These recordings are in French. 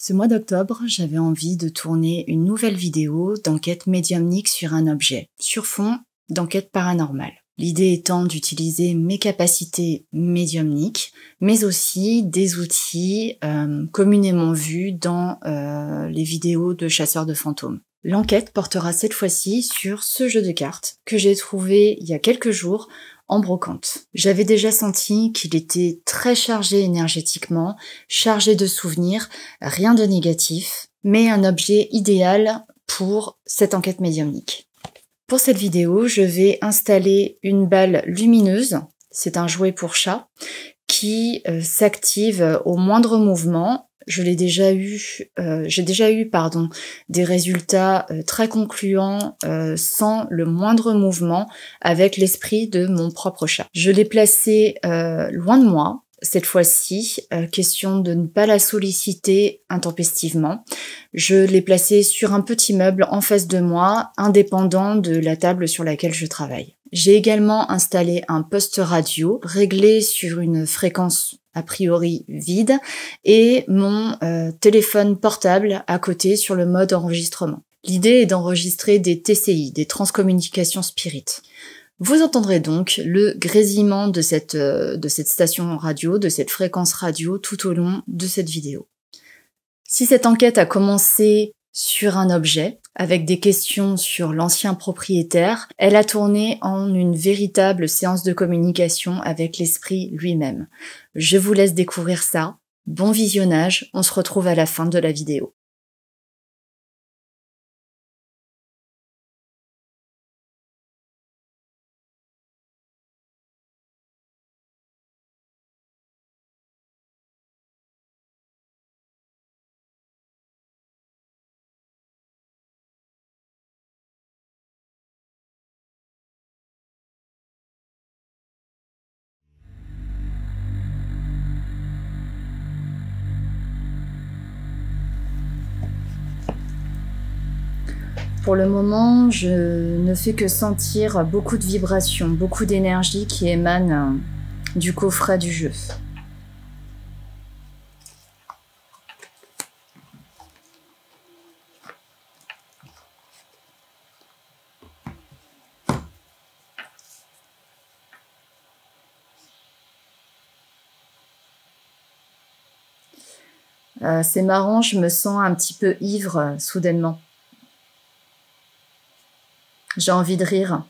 Ce mois d'octobre, j'avais envie de tourner une nouvelle vidéo d'enquête médiumnique sur un objet, sur fond d'enquête paranormale. L'idée étant d'utiliser mes capacités médiumniques, mais aussi des outils communément vus dans les vidéos de chasseurs de fantômes. L'enquête portera cette fois-ci sur ce jeu de cartes que j'ai trouvé il y a quelques jours en brocante. J'avais déjà senti qu'il était très chargé énergétiquement, chargé de souvenirs, rien de négatif, mais un objet idéal pour cette enquête médiumnique. Pour cette vidéo, je vais installer une balle lumineuse, c'est un jouet pour chat, qui s'active au moindre mouvement. J'ai déjà eu des résultats très concluants sans le moindre mouvement avec l'esprit de mon propre chat. Je l'ai placé loin de moi. Cette fois-ci, question de ne pas la solliciter intempestivement. Je l'ai placé sur un petit meuble en face de moi, indépendant de la table sur laquelle je travaille. J'ai également installé un poste radio réglé sur une fréquence a priori vide et mon téléphone portable à côté sur le mode enregistrement. L'idée est d'enregistrer des TCI, des transcommunications spirites. Vous entendrez donc le grésillement de cette station radio, de cette fréquence radio tout au long de cette vidéo. Si cette enquête a commencé sur un objet, avec des questions sur l'ancien propriétaire, elle a tourné en une véritable séance de communication avec l'esprit lui-même. Je vous laisse découvrir ça. Bon visionnage, on se retrouve à la fin de la vidéo. Pour le moment, je ne fais que sentir beaucoup de vibrations, beaucoup d'énergie qui émane du coffret du jeu. C'est marrant, je me sens un petit peu ivre soudainement. J'ai envie de rire.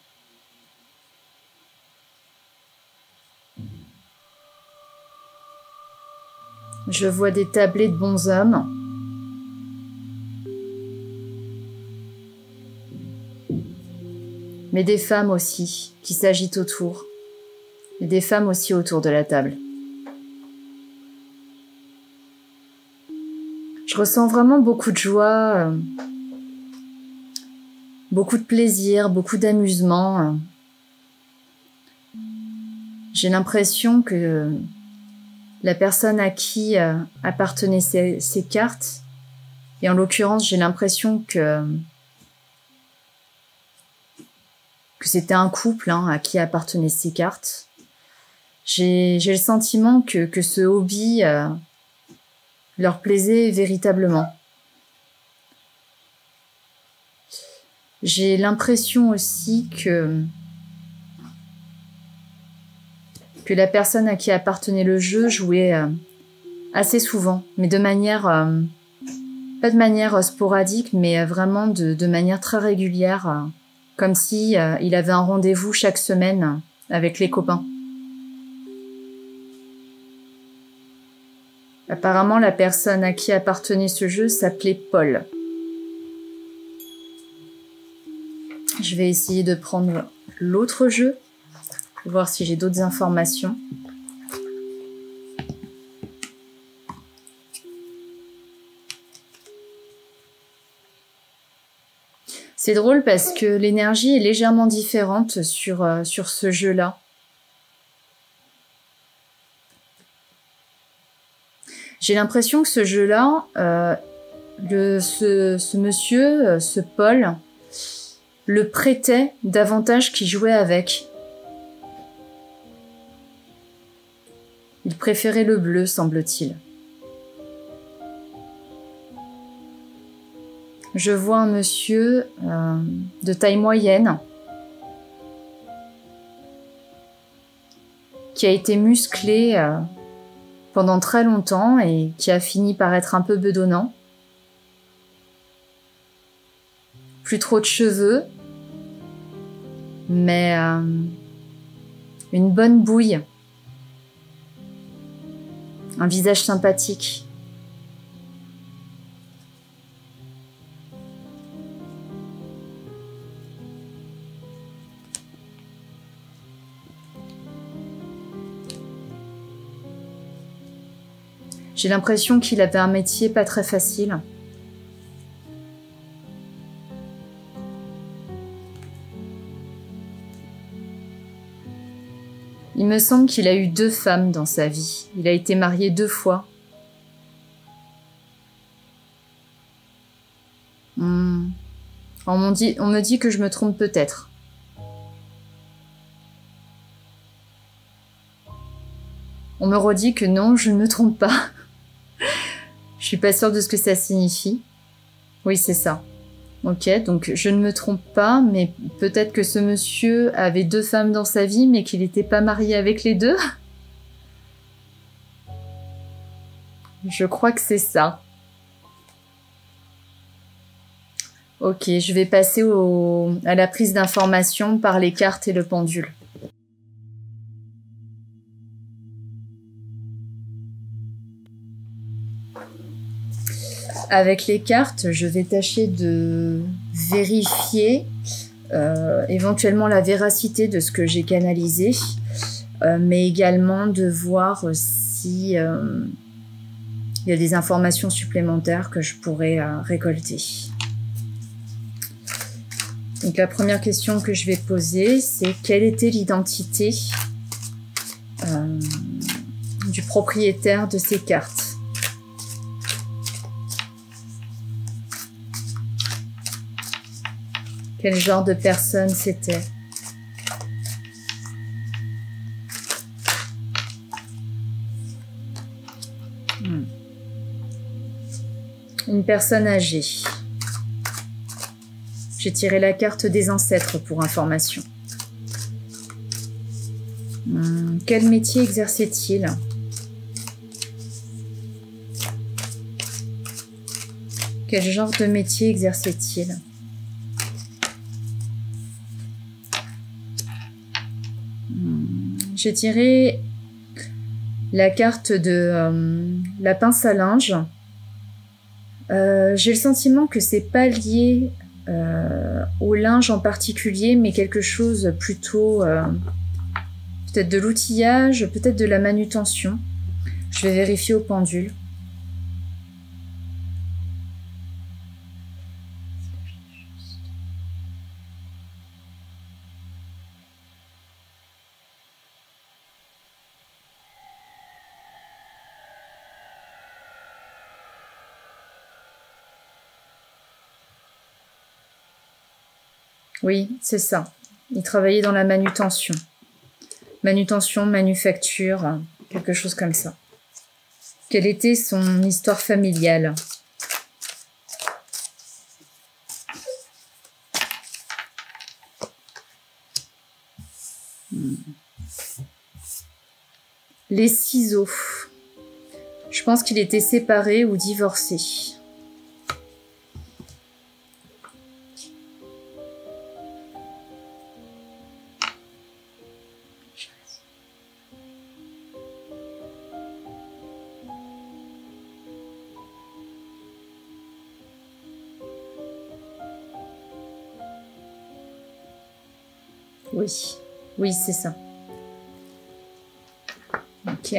Je vois des tablés de bonshommes. Mais des femmes aussi qui s'agitent autour. Et des femmes aussi autour de la table. Je ressens vraiment beaucoup de joie, beaucoup de plaisir, beaucoup d'amusement. J'ai l'impression que la personne à qui appartenaient ces cartes, et en l'occurrence j'ai l'impression que c'était un couple à qui appartenaient ces cartes, j'ai le sentiment que ce hobby leur plaisait véritablement. J'ai l'impression aussi que la personne à qui appartenait le jeu jouait assez souvent, mais de manière, pas de manière sporadique, mais vraiment de manière très régulière, comme si il avait un rendez-vous chaque semaine avec les copains. Apparemment, la personne à qui appartenait ce jeu s'appelait Paul. Je vais essayer de prendre l'autre jeu, pour voir si j'ai d'autres informations. C'est drôle parce que l'énergie est légèrement différente sur ce jeu-là. J'ai l'impression que ce jeu-là, ce monsieur, ce Paul, le prêtait davantage qu'il jouait avec. Il préférait le bleu, semble-t-il. Je vois un monsieur de taille moyenne qui a été musclé pendant très longtemps et qui a fini par être un peu bedonnant. Plus trop de cheveux, mais une bonne bouille. Un visage sympathique. J'ai l'impression qu'il avait un métier pas très facile. Il me semble qu'il a eu 2 femmes dans sa vie. Il a été marié 2 fois. On me dit que je me trompe peut-être. On me redit que non, je ne me trompe pas. Je suis pas sûre de ce que ça signifie. Oui, c'est ça. Ok, donc je ne me trompe pas, mais peut-être que ce monsieur avait 2 femmes dans sa vie, mais qu'il n'était pas marié avec les 2. Je crois que c'est ça. Ok, je vais passer à la prise d'information par les cartes et le pendule. Avec les cartes, je vais tâcher de vérifier éventuellement la véracité de ce que j'ai canalisé, mais également de voir si il y a des informations supplémentaires que je pourrais récolter. Donc la première question que je vais poser, c'est quelle était l'identité du propriétaire de ces cartes? Quel genre de personne c'était? Une personne âgée. J'ai tiré la carte des ancêtres pour information. Quel métier exerçait-il? Quel genre de métier exerçait-il? J'ai tiré la carte de la pince à linge. J'ai le sentiment que c'est pas lié au linge en particulier, mais quelque chose plutôt peut-être de l'outillage, peut-être de la manutention. Je vais vérifier au pendule. Oui, c'est ça. Il travaillait dans la manutention. Manutention, manufacture, quelque chose comme ça. Quelle était son histoire familiale? Les ciseaux. Je pense qu'il était séparé ou divorcé. Oui, oui, c'est ça. Ok.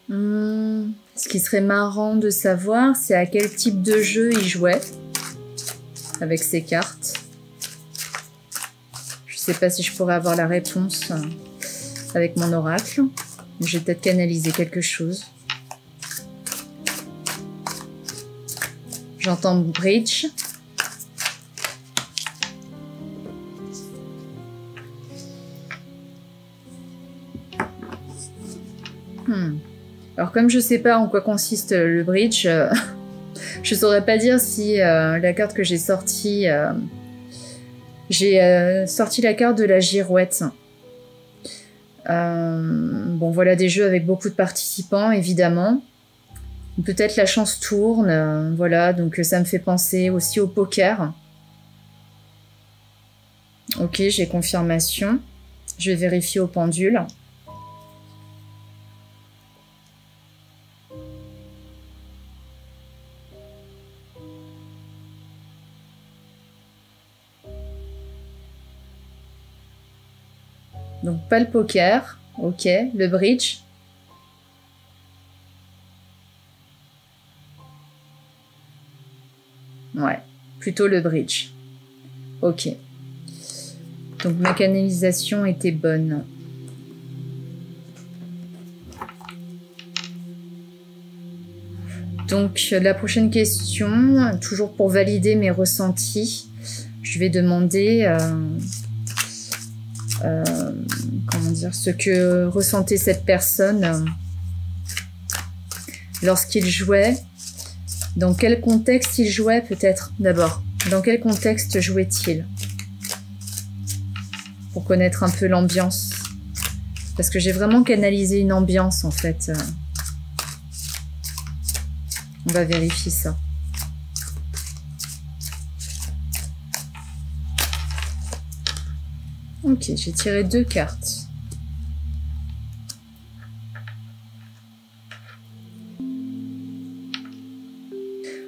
Ce qui serait marrant de savoir, c'est à quel type de jeu il jouait avec ses cartes. Je sais pas si je pourrais avoir la réponse avec mon oracle. Je vais peut-être canaliser quelque chose. J'entends bridge. Alors comme je sais pas en quoi consiste le bridge, Je saurais pas dire si la carte que j'ai sortie... j'ai sorti la carte de la girouette. Bon, voilà des jeux avec beaucoup de participants, évidemment. Peut-être la chance tourne, voilà, donc ça me fait penser aussi au poker. Ok, j'ai confirmation. Je vais vérifier au pendule. Donc pas le poker, ok, le bridge. Ouais, plutôt le bridge. Ok. Donc ma canalisation était bonne. Donc la prochaine question, toujours pour valider mes ressentis, je vais demander comment dire, ce que ressentait cette personne lorsqu'il jouait. Dans quel contexte il jouait peut-être d'abord? Dans quel contexte jouait-il? Pour connaître un peu l'ambiance. Parce que j'ai vraiment canalisé une ambiance en fait. On va vérifier ça. Ok, j'ai tiré 2 cartes.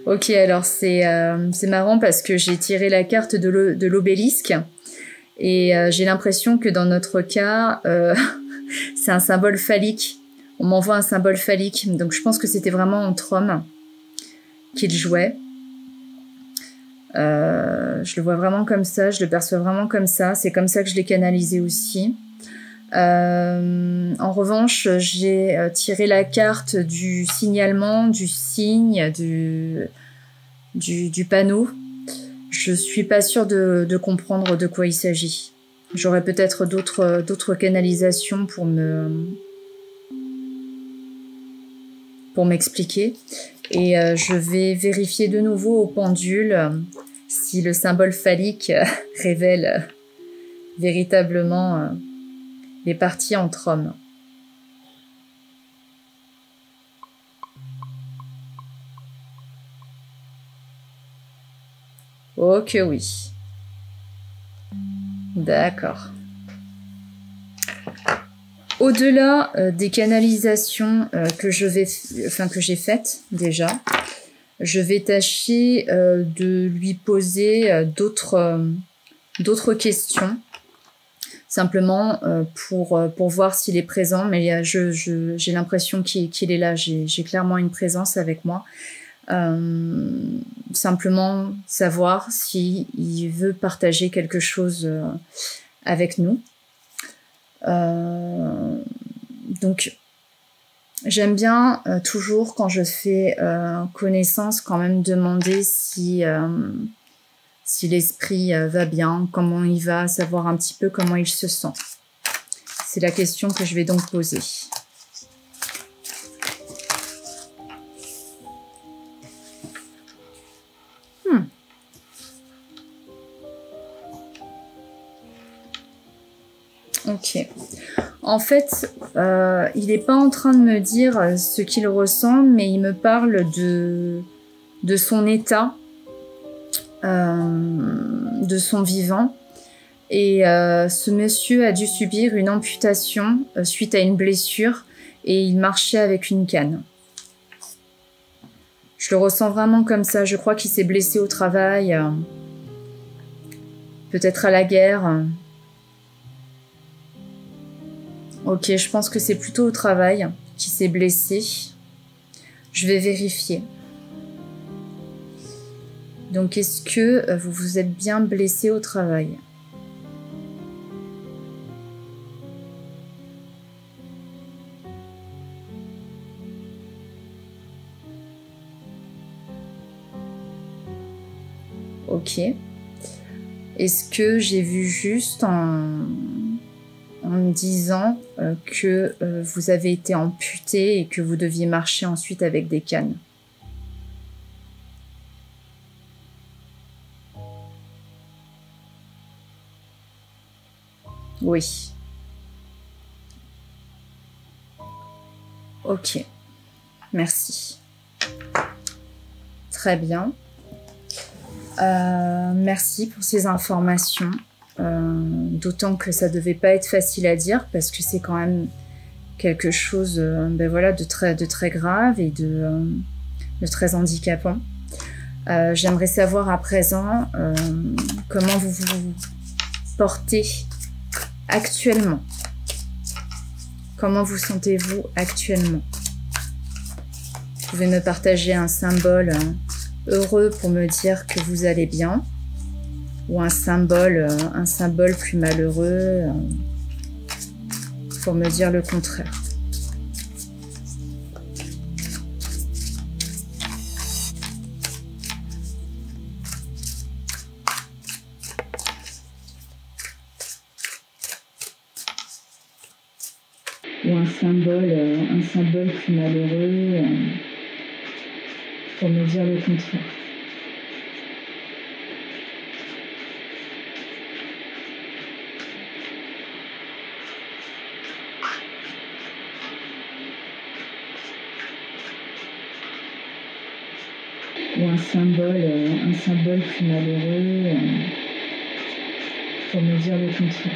Ok, alors c'est marrant parce que j'ai tiré la carte de l'obélisque et j'ai l'impression que dans notre cas, c'est un symbole phallique. On m'envoie un symbole phallique, donc je pense que c'était vraiment entre hommes qu'il jouait. Je le vois vraiment comme ça, je le perçois vraiment comme ça. C'est comme ça que je l'ai canalisé aussi. En revanche, j'ai tiré la carte du signalement, du signe, du panneau. Je suis pas sûre de comprendre de quoi il s'agit. J'aurais peut-être d'autres canalisations pour m'expliquer. Et je vais vérifier de nouveau au pendule si le symbole phallique révèle véritablement les parties entre hommes. Oh que oui. D'accord. Au-delà des canalisations que j'ai faites déjà, je vais tâcher de lui poser d'autres questions, simplement pour voir s'il est présent. Mais j'ai l'impression qu'il est là. J'ai clairement une présence avec moi. Simplement savoir s'il veut partager quelque chose avec nous. Donc j'aime bien toujours quand je fais connaissance quand même demander si l'esprit va bien, comment il va, savoir un petit peu comment il se sent. C'est la question que je vais donc poser. Ok. En fait, il n'est pas en train de me dire ce qu'il ressent, mais il me parle de son état, de son vivant. Et ce monsieur a dû subir une amputation suite à une blessure et il marchait avec une canne. Je le ressens vraiment comme ça. Je crois qu'il s'est blessé au travail, peut-être à la guerre. Ok, je pense que c'est plutôt au travail qu'il s'est blessé. Je vais vérifier. Donc, est-ce que vous vous êtes bien blessé au travail? Ok. Est-ce que j'ai vu juste en me disant que vous avez été amputé et que vous deviez marcher ensuite avec des cannes? Oui. Ok. Merci. Très bien. Merci pour ces informations. D'autant que ça devait pas être facile à dire parce que c'est quand même quelque chose ben voilà, de très grave et de très handicapant. J'aimerais savoir à présent comment vous vous portez actuellement. Comment vous sentez-vous actuellement? Vous pouvez me partager un symbole heureux pour me dire que vous allez bien, ou un symbole plus malheureux pour me dire le contraire. Ou un symbole plus malheureux pour me dire le contraire. Ou un symbole plus malheureux pour me dire le contraire.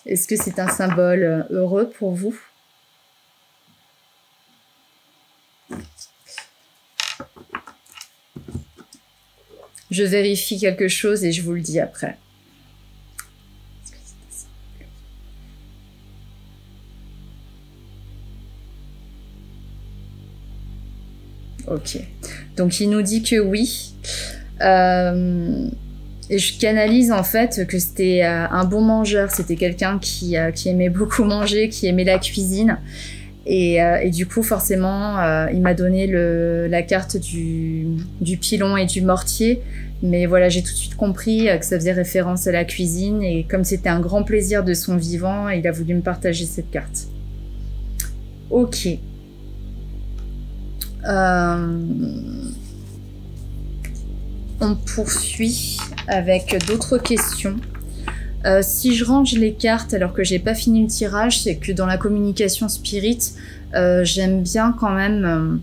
Est-ce que c'est un symbole heureux pour vous? Je vérifie quelque chose et je vous le dis après. Ok. Donc il nous dit que oui. Et je canalise en fait que c'était un bon mangeur. C'était quelqu'un qui aimait beaucoup manger, qui aimait la cuisine. Et du coup, forcément, il m'a donné la carte du pilon et du mortier. Mais voilà, j'ai tout de suite compris que ça faisait référence à la cuisine. Et comme c'était un grand plaisir de son vivant, il a voulu me partager cette carte. Ok. On poursuit avec d'autres questions. Si je range les cartes alors que j'ai pas fini le tirage, c'est que dans la communication spirit, j'aime bien quand même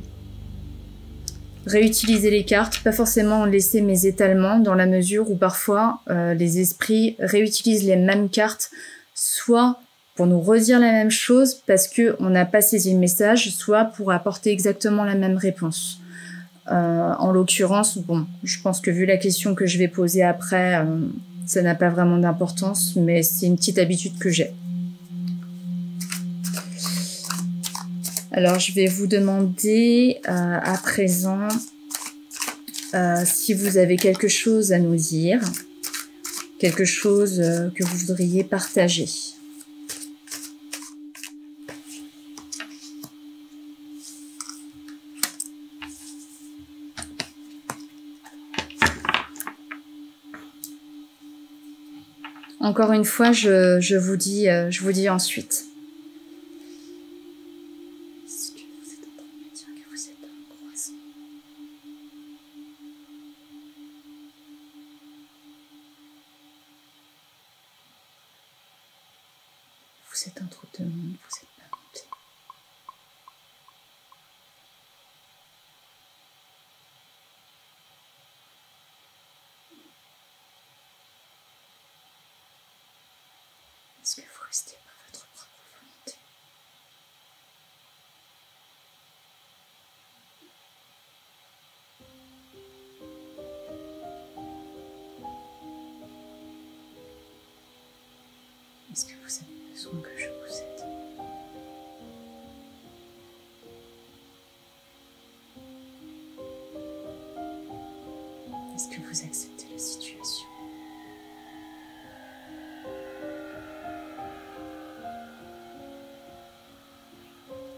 réutiliser les cartes, pas forcément laisser mes étalements dans la mesure où parfois les esprits réutilisent les mêmes cartes, soit pour nous redire la même chose parce que on n'a pas saisi le message, soit pour apporter exactement la même réponse. En l'occurrence, bon, je pense que vu la question que je vais poser après, ça n'a pas vraiment d'importance, mais c'est une petite habitude que j'ai. Alors, je vais vous demander à présent si vous avez quelque chose à nous dire, quelque chose que vous voudriez partager. Encore une fois, je vous dis ensuite. Est-ce que vous êtes en train de me dire que vous êtes un croissant? Vous êtes un trou de monde, vous êtes pas monté. Est-ce que vous restez par votre propre volonté? Est-ce que vous avez besoin que je vous aide? Est-ce que vous acceptez la situation?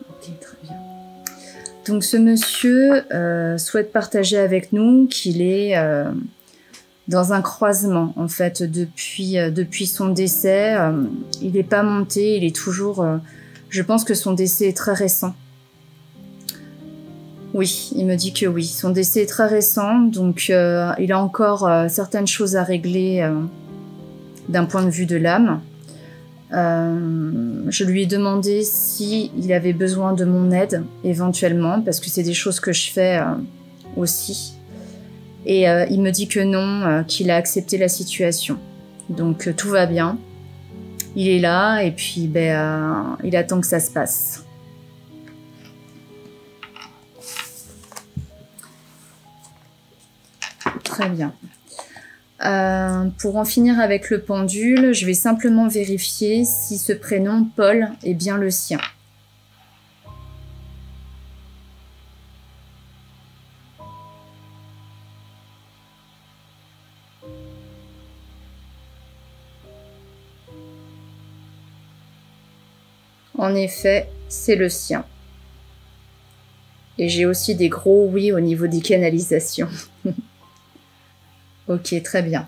Ok, très bien. Donc ce monsieur souhaite partager avec nous qu'il est dans un croisement en fait depuis son décès. Il n'est pas monté, il est toujours... je pense que son décès est très récent. Oui, il me dit que oui. Son décès est très récent, donc il a encore certaines choses à régler d'un point de vue de l'âme. Je lui ai demandé s'il avait besoin de mon aide, éventuellement, parce que c'est des choses que je fais aussi. Et il me dit que non, qu'il a accepté la situation. Donc tout va bien. Il est là, et puis il attend que ça se passe. Très bien. Pour en finir avec le pendule, je vais simplement vérifier si ce prénom Paul est bien le sien. En effet, c'est le sien. Et j'ai aussi des gros oui au niveau des canalisations. Ok, très bien.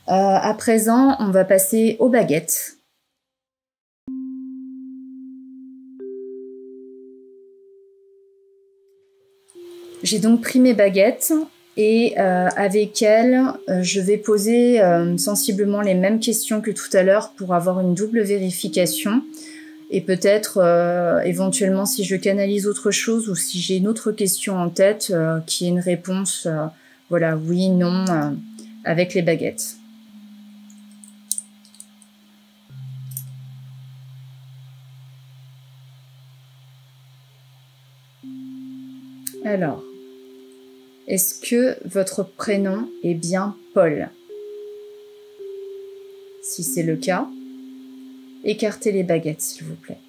À présent, on va passer aux baguettes. J'ai donc pris mes baguettes et avec elles, je vais poser sensiblement les mêmes questions que tout à l'heure pour avoir une double vérification. Et peut-être éventuellement si je canalise autre chose ou si j'ai une autre question en tête qui ait une réponse, voilà, oui, non, avec les baguettes. Alors, est-ce que votre prénom est bien Paul? Si c'est le cas, écartez les baguettes, s'il vous plaît.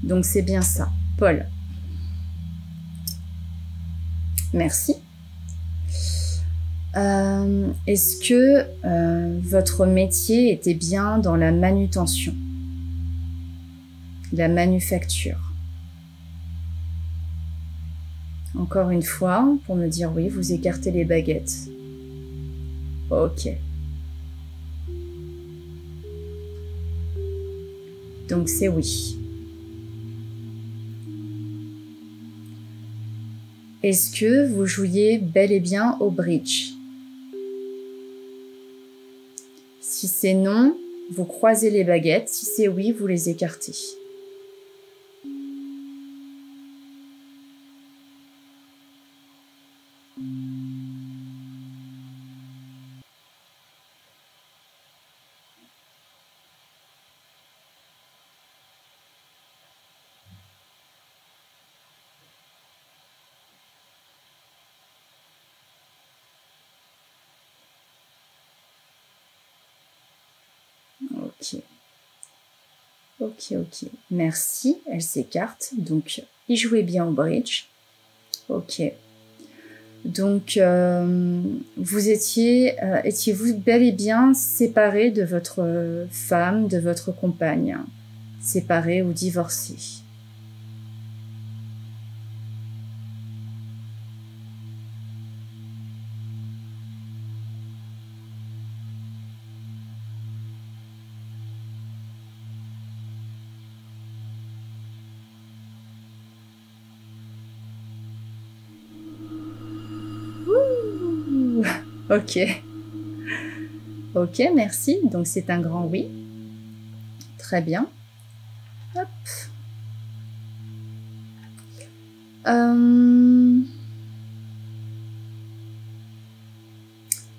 Donc c'est bien ça, Paul. Merci. Est-ce que votre métier était bien dans la manutention, la manufacture? Encore une fois, pour me dire oui, vous écartez les baguettes. Ok. Donc c'est oui. Est-ce que vous jouiez bel et bien au bridge? Si c'est non, vous croisez les baguettes. Si c'est oui, vous les écartez. Ok. Ok, ok. Merci, elle s'écarte. Donc, il jouait bien au bridge. Ok. Donc, étiez-vous bel et bien séparé de votre femme, de votre compagne, séparé ou divorcé? Ouh, ok. Ok, merci. Donc, c'est un grand oui. Très bien. Hop.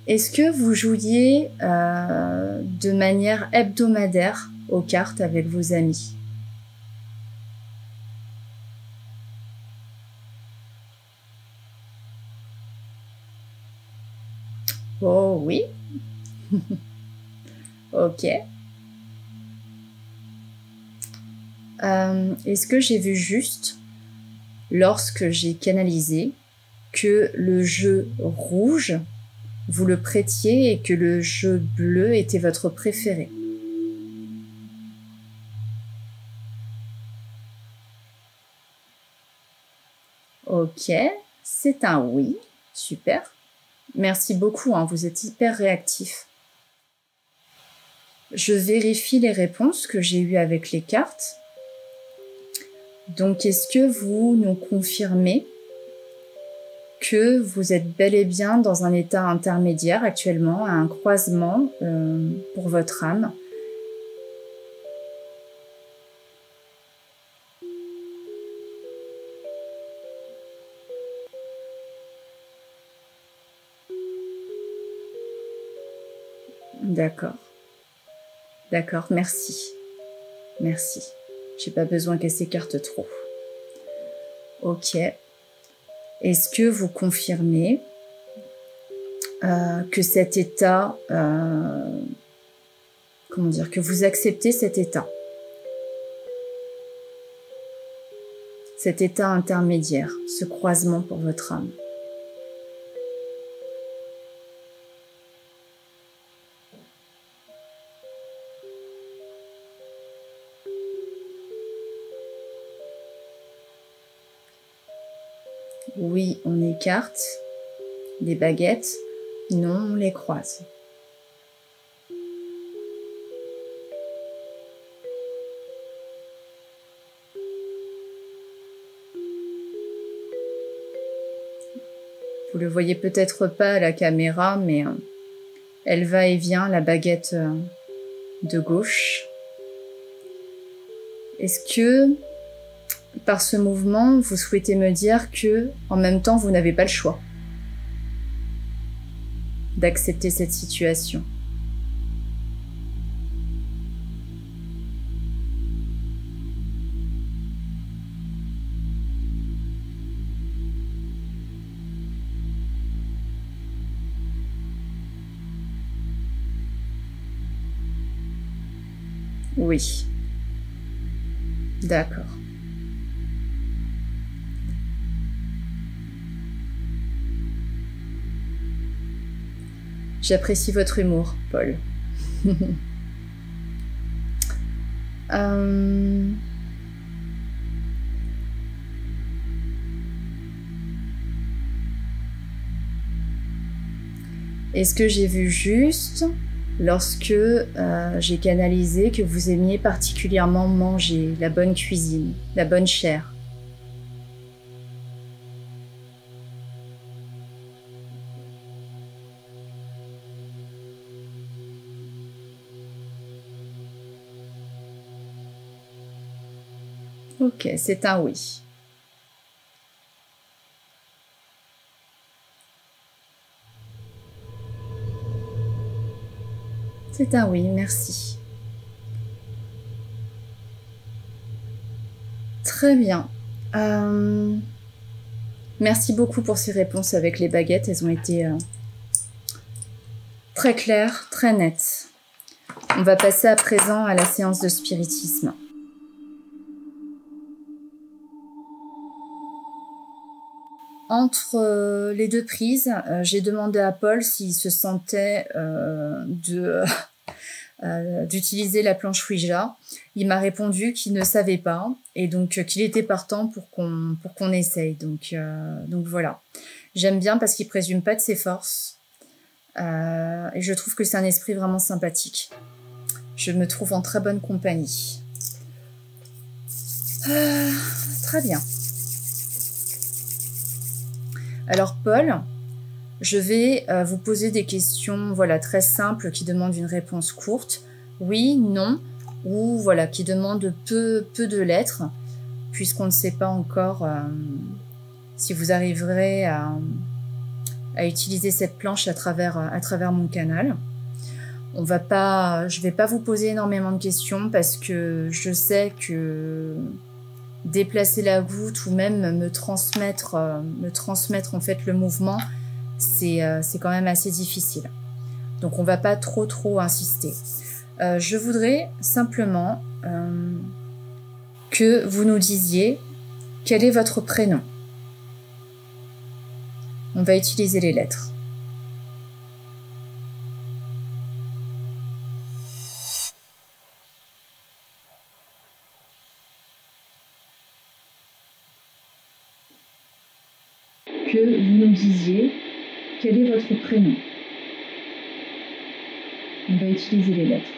Est-ce que vous jouiez de manière hebdomadaire aux cartes avec vos amis? Oh oui. Ok. Est-ce que j'ai vu juste, lorsque j'ai canalisé, que le jeu rouge, vous le prêtiez et que le jeu bleu était votre préféré? Ok, c'est un oui. Super. Merci beaucoup, hein, vous êtes hyper réactif. Je vérifie les réponses que j'ai eues avec les cartes. Donc, est-ce que vous nous confirmez que vous êtes bel et bien dans un état intermédiaire actuellement, à un croisement pour votre âme? D'accord. D'accord, merci. Merci. J'ai pas besoin qu'elle s'écarte trop. Ok. Est-ce que vous confirmez que cet état, comment dire, que vous acceptez cet état intermédiaire, ce croisement pour votre âme? Oui, on écarte les baguettes. Non, on les croise. Vous le voyez peut-être pas à la caméra, mais elle va et vient, la baguette de gauche. Est-ce que, par ce mouvement, vous souhaitez me dire que, en même temps, vous n'avez pas le choix d'accepter cette situation? Oui. D'accord. J'apprécie votre humour, Paul. Est-ce que j'ai vu juste lorsque j'ai canalisé que vous aimiez particulièrement manger la bonne cuisine, la bonne chair? Ok, c'est un oui. C'est un oui, merci. Très bien. Merci beaucoup pour ces réponses avec les baguettes. Elles ont été très claires, très nettes. On va passer à présent à la séance de spiritisme. Entre les deux prises, j'ai demandé à Paul s'il se sentait d'utiliser la planche Ouija. Il m'a répondu qu'il ne savait pas et donc qu'il était partant pour qu'on essaye. Donc voilà. J'aime bien parce qu'il présume pas de ses forces et je trouve que c'est un esprit vraiment sympathique. Je me trouve en très bonne compagnie. Très bien. Alors Paul, je vais vous poser des questions voilà, très simples qui demandent une réponse courte. Oui, non, ou voilà, qui demandent peu de lettres, puisqu'on ne sait pas encore si vous arriverez à utiliser cette planche à travers mon canal. Je ne vais pas vous poser énormément de questions parce que je sais que déplacer la goutte ou même me transmettre en fait le mouvement, c'est quand même assez difficile. Donc on va pas trop insister. Je voudrais simplement que vous nous disiez quel est votre prénom. On va utiliser les lettres. Que vous nous disiez quel est votre prénom. On va utiliser les lettres.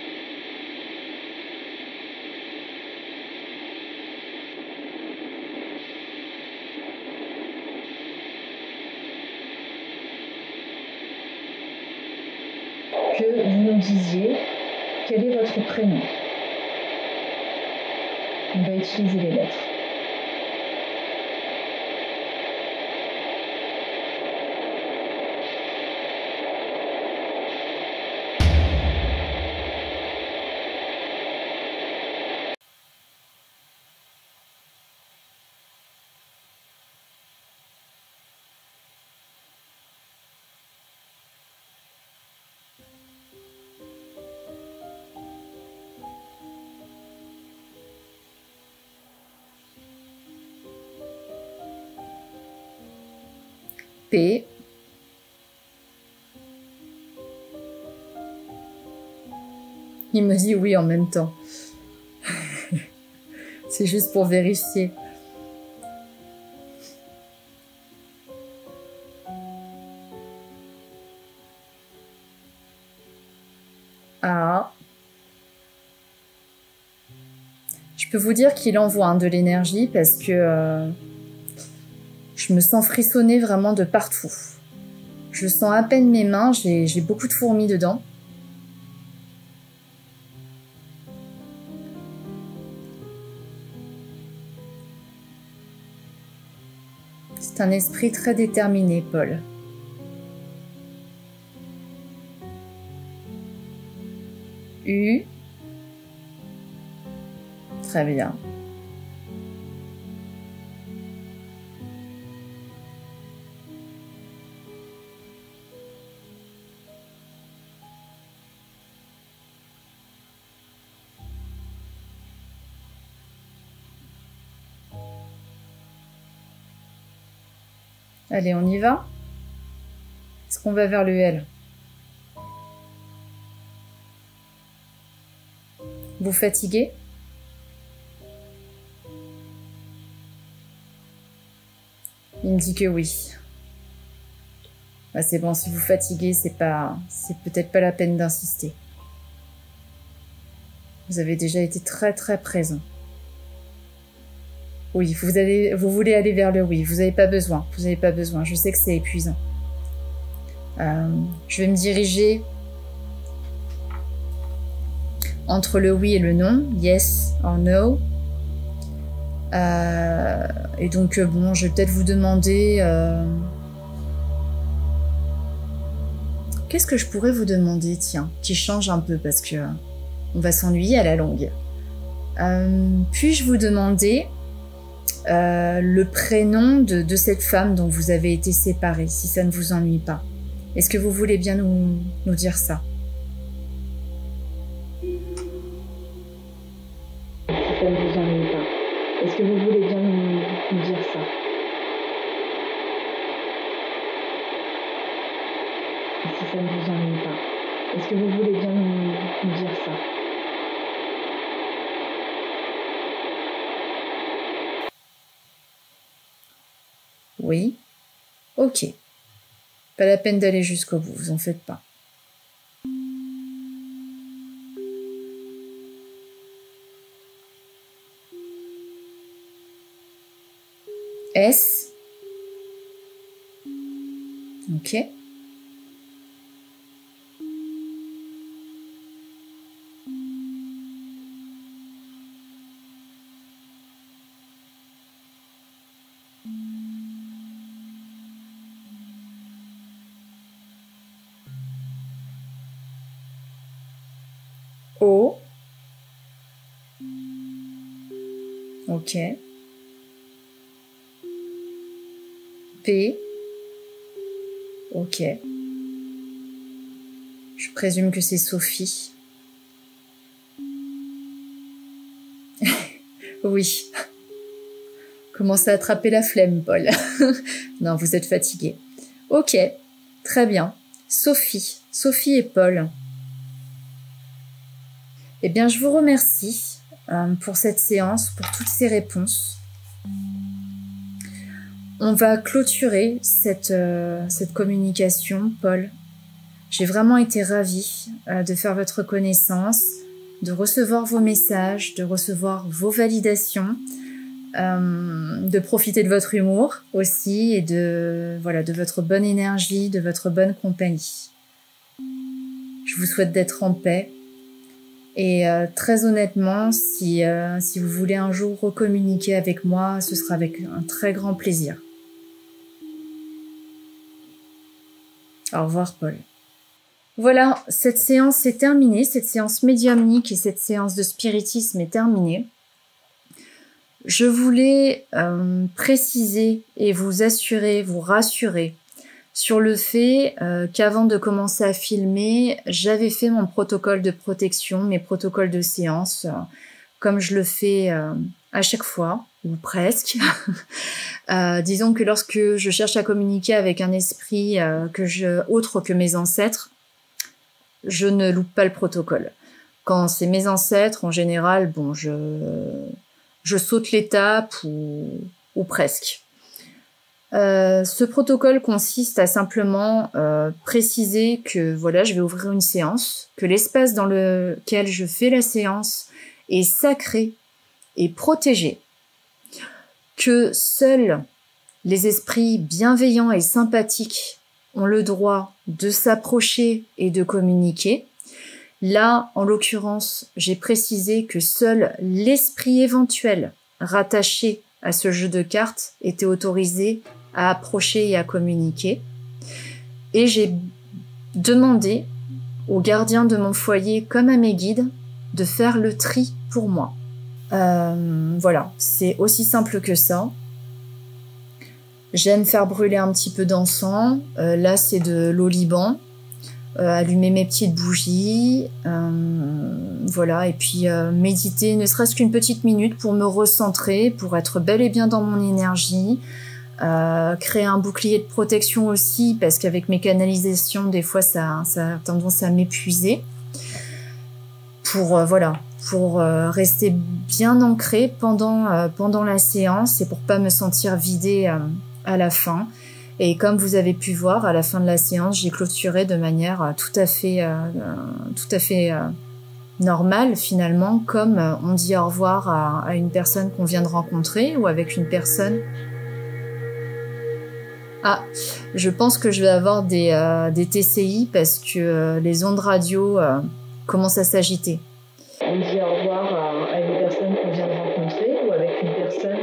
Que vous nous disiez quel est votre prénom. On va utiliser les lettres. P. Il me dit oui en même temps. C'est juste pour vérifier. A. Je peux vous dire qu'il envoie de l'énergie parce que je me sens frissonner vraiment de partout. Je sens à peine mes mains, j'ai beaucoup de fourmis dedans. C'est un esprit très déterminé, Paul. U. Très bien. Allez, on y va? Est-ce qu'on va vers le L? Vous fatiguez? Il me dit que oui. Bah, c'est bon, si vous fatiguez, c'est peut-être pas la peine d'insister. Vous avez déjà été très très présent. Oui, vous voulez aller vers le oui. Vous n'avez pas besoin. Vous n'avez pas besoin. Je sais que c'est épuisant. Je vais me diriger entre le oui et le non. Yes or no. Et donc, bon, je vais peut-être vous demander... Qu'est-ce que je pourrais vous demander, tiens, qui change un peu parce que on va s'ennuyer à la longue. Puis-je vous demander le prénom de cette femme dont vous avez été séparés, si ça ne vous ennuie pas? Est-ce que vous voulez bien nous dire ça? Si ça ne vous ennuie pas, est-ce que vous voulez bien nous dire ça? Si ça ne vous ennuie pas, est-ce que vous voulez bien nous dire ça? Oui. Ok. Pas la peine d'aller jusqu'au bout, vous en faites pas. S. Ok. O. Ok. P. Ok. Je présume que c'est Sophie. Oui. Commencez à attraper la flemme, Paul. Non, vous êtes fatigué. Ok, très bien. Sophie et Paul. Eh bien, je vous remercie pour cette séance, pour toutes ces réponses. On va clôturer cette communication, Paul. J'ai vraiment été ravie de faire votre connaissance, de recevoir vos messages, de recevoir vos validations, de profiter de votre humour aussi et de votre bonne énergie, de votre bonne compagnie. Je vous souhaite d'être en paix et très honnêtement, si vous voulez un jour recommuniquer avec moi, ce sera avec un très grand plaisir. Au revoir, Paul. Voilà, cette séance est terminée, cette séance médiumnique et cette séance de spiritisme est terminée. Je voulais préciser et vous assurer, vous rassurer sur le fait qu'avant de commencer à filmer, j'avais fait mon protocole de protection, mes protocoles de séance, comme je le fais à chaque fois, ou presque. Disons que lorsque je cherche à communiquer avec un esprit autre que mes ancêtres, je ne loupe pas le protocole. Quand c'est mes ancêtres, en général, bon, je saute l'étape ou presque. Ce protocole consiste à simplement préciser que voilà, je vais ouvrir une séance, que l'espace dans lequel je fais la séance est sacré et protégé, que seuls les esprits bienveillants et sympathiques ont le droit de s'approcher et de communiquer. Là, en l'occurrence, j'ai précisé que seul l'esprit éventuel rattaché à ce jeu de cartes était autorisé à approcher et à communiquer. Et j'ai demandé aux gardiens de mon foyer, comme à mes guides, de faire le tri pour moi. Voilà, c'est aussi simple que ça. J'aime faire brûler un petit peu d'encens. Là, c'est de l'oliban. Allumer mes petites bougies. Voilà, et puis méditer ne serait-ce qu'une petite minute pour me recentrer, pour être bel et bien dans mon énergie. Créer un bouclier de protection aussi, parce qu'avec mes canalisations, des fois, ça a tendance à m'épuiser. Pour rester bien ancrée pendant la séance et pour pas me sentir vidée à la fin. Et comme vous avez pu voir, à la fin de la séance, j'ai clôturé de manière tout à fait normale finalement, comme on dit au revoir à une personne qu'on vient de rencontrer ou avec une personne. Ah, je pense que je vais avoir des TCI parce que les ondes radio commencent à s'agiter. On dit au revoir à une personne qu'on vient de rencontrer ou avec une personne.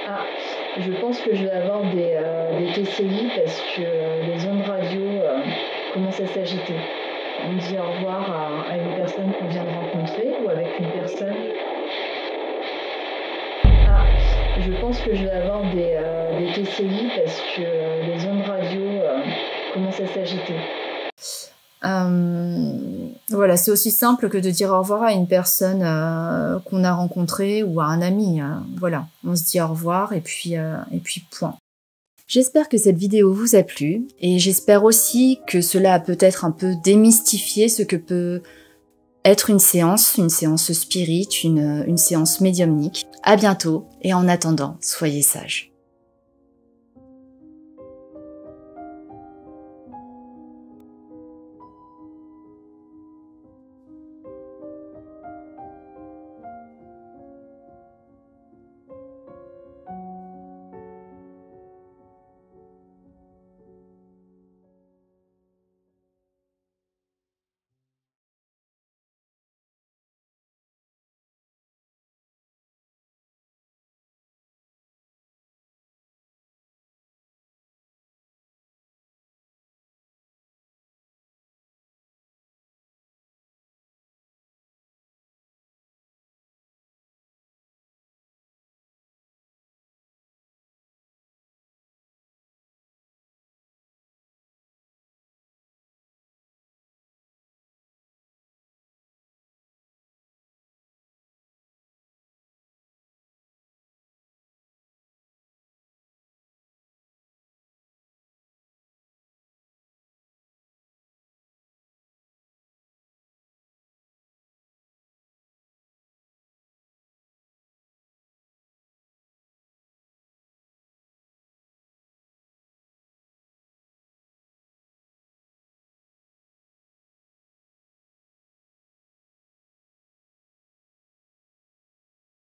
Ah, je pense que je vais avoir des TCI parce que les ondes radio commencent à s'agiter. On dit au revoir à une personne qu'on vient de rencontrer ou avec une personne. Ah, je pense que je vais avoir des TCI parce que les ondes radio commencent à s'agiter. Voilà, c'est aussi simple que de dire au revoir à une personne qu'on a rencontrée ou à un ami. Voilà, on se dit au revoir et puis point. J'espère que cette vidéo vous a plu et j'espère aussi que cela a peut-être un peu démystifié ce que peut être une séance spirit, une séance médiumnique. À bientôt et en attendant, soyez sages.